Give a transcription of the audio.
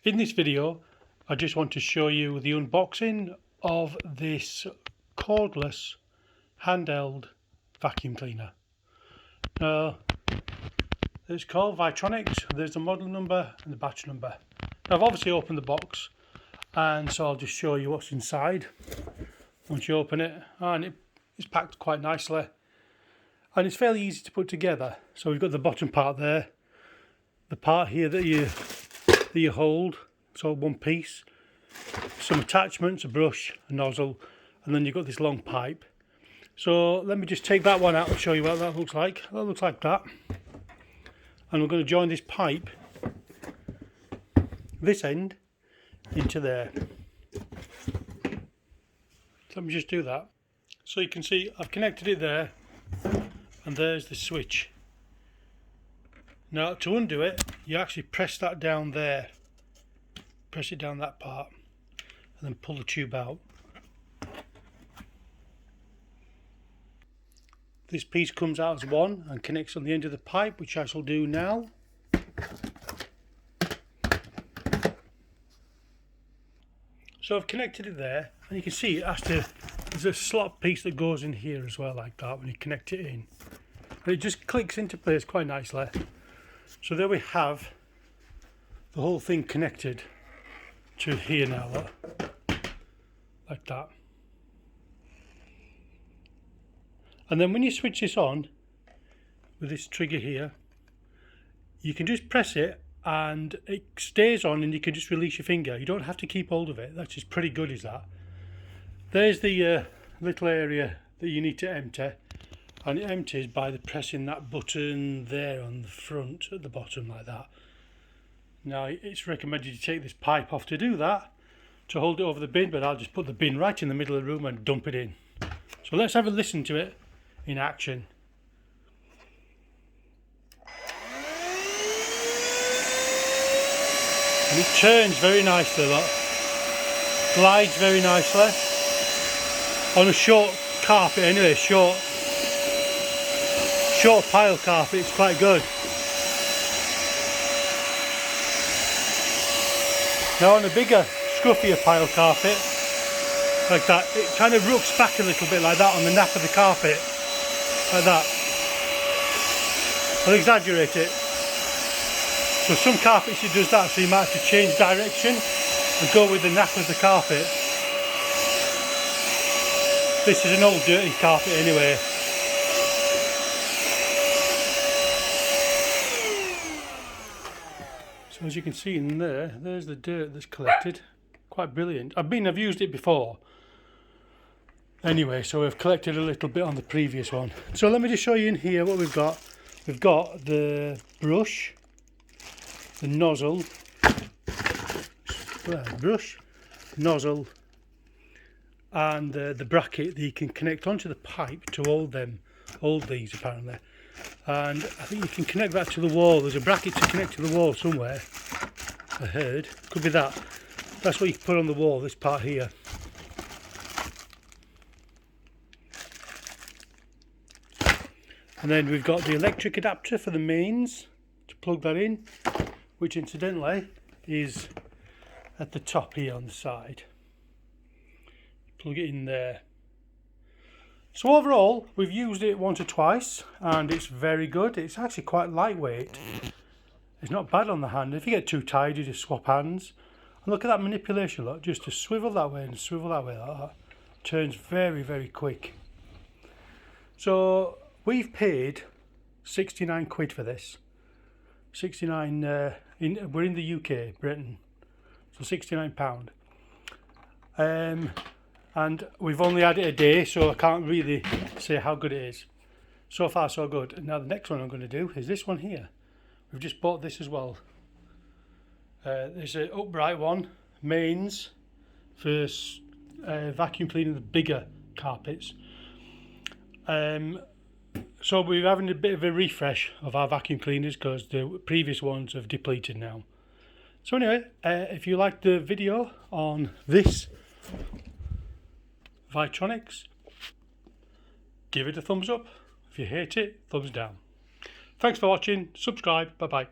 In this video, I just want to show you the unboxing of this cordless handheld vacuum cleaner. It's called Vytronix. There's the model number and the batch number. Now, I've obviously opened the box, and so I'll just show you what's inside. Once you open it, and it's packed quite nicely, and it's fairly easy to put together. So we've got the bottom part there, the part here that you hold, it's all one piece, some attachments, a brush, a nozzle, and then you've got this long pipe. So let me just take that one out and show you what that looks like. That looks like that. And we're going to join this pipe, this end, into there. So let me just do that. So you can see I've connected it there, and there's the switch. Now to undo it, you actually press that down there. Press it down that part, and then pull the tube out. This piece comes out as one and connects on the end of the pipe, which I shall do now. So I've connected it there, and you can see it has to, there's a slot piece that goes in here as well, like that, when you connect it in. And it just clicks into place quite nicely. So there we have the whole thing connected to here now, look, like that. And then when you switch this on with this trigger here, you can just press it and it stays on, and you can just release your finger. You don't have to keep hold of it. That's just pretty good, is that. There's the little area that you need to empty, and it empties by pressing that button there on the front at the bottom, like that. Now it's recommended you take this pipe off to do that, to hold it over the bin, but I'll just put the bin right in the middle of the room and dump it in. So let's have a listen to it in action. And it turns very nicely, look. Glides very nicely. On a short carpet anyway, short pile carpet, it's quite good. Now on a bigger, scruffier pile carpet, like that, it kind of rooks back a little bit like that on the nap of the carpet, like that. I'll exaggerate it. So some carpets it does that, so you might have to change direction and go with the nap of the carpet. This is an old dirty carpet anyway. So as you can see in there, there's the dirt that's collected. Quite brilliant. I've used it before. Anyway, so we've collected a little bit on the previous one. So let me just show you in here what we've got. We've got the brush, the nozzle, nozzle, and the bracket that you can connect onto the pipe to hold these apparently. And I think you can connect that to the wall. There's a bracket to connect to the wall somewhere, I heard. Could be that. That's what you can put on the wall, this part here. And then we've got the electric adapter for the mains to plug that in, which incidentally is at the top here on the side. Plug it in there. So overall, we've used it once or twice, and it's very good. It's actually quite lightweight. It's not bad on the hand. If you get too tired, you just swap hands. And look at that manipulation, look, just to swivel that way and swivel that way like that. Turns very, very quick. So we've paid 69 quid for this. 69, we're in the UK, Britain, so £69. And we've only had it a day, so I can't really say how good it is. So far so good. Now the next one I'm going to do is this one here. We've just bought this as well. There's an upright one, mains, for vacuum cleaning the bigger carpets. So we're having a bit of a refresh of our vacuum cleaners because the previous ones have depleted now. So anyway, if you liked the video on this Vytronix, give it a thumbs up. If you hate it, thumbs down. Thanks for watching. Subscribe. Bye bye.